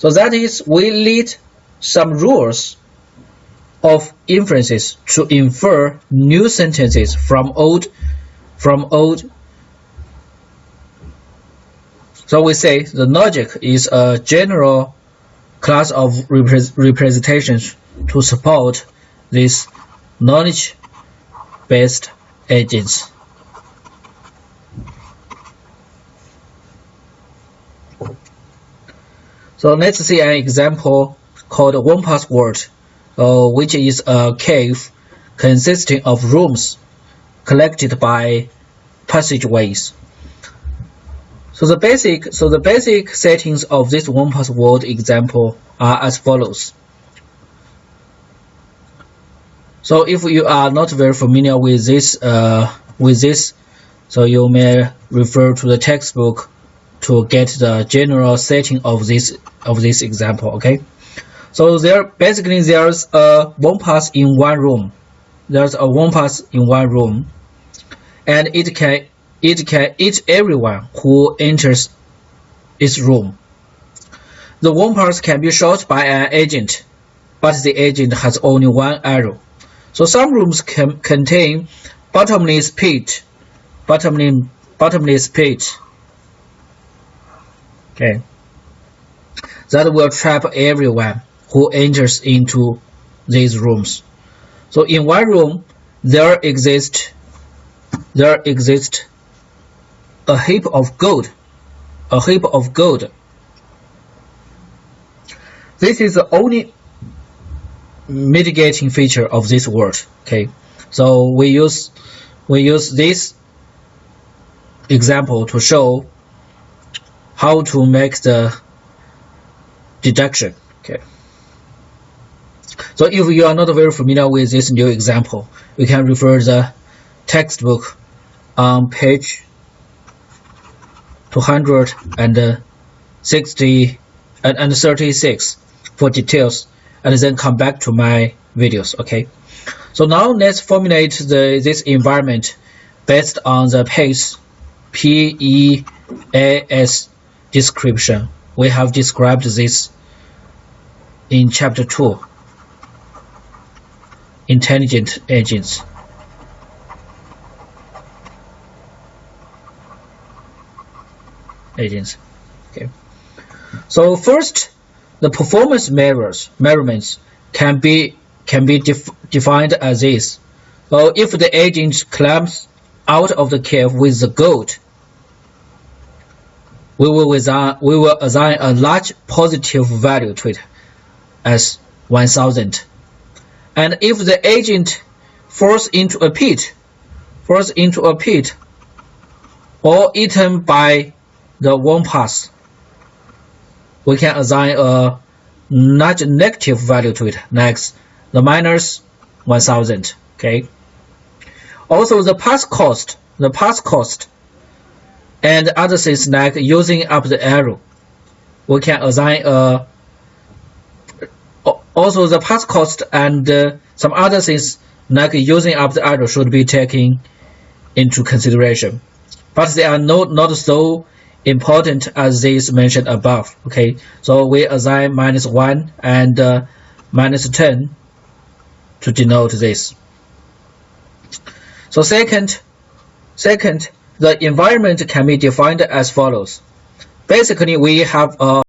So that is, we need some rules of inferences to infer new sentences from old. So we say the logic is a general class of representations to support these knowledge-based agents. So let's see an example called one password, which is a cave consisting of rooms collected by passageways. So the basic settings of this one password example are as follows. So if you are not very familiar with this, so you may refer to the textbook to get the general setting of this example. Okay. So there's a one pass in one room. There's a one pass in one room, and it can eat everyone who enters its room. The one pass can be shot by an agent, but the agent has only one arrow. So some rooms can contain bottomless pit. Okay. That will trap everyone who enters into these rooms. So in one room, there exists a heap of gold. This is the only mitigating feature of this word. Okay, so we use this example to show how to make the deduction. Okay. So if you are not very familiar with this new example, you can refer the textbook on page 260 and 36 for details, and then come back to my videos. Okay. So now let's formulate this environment based on the PEAS description. We have described this in chapter 2, intelligent agents. Okay. So first, the performance measurements can be defined as this. So if the agent climbs out of the cave with the gold, we will assign a large positive value to it as 1000. And if the agent falls into a pit or eaten by the one pass, we can assign a large negative value to it, next the minus 1000. Okay. Also the pass cost and other things like using up the arrow, we can assign a also the pass cost and some other things like using up the arrow should be taken into consideration, but they are not so important as these mentioned above. Okay, so we assign -1 and -10 to denote this. So second, the environment can be defined as follows. Basically, we have a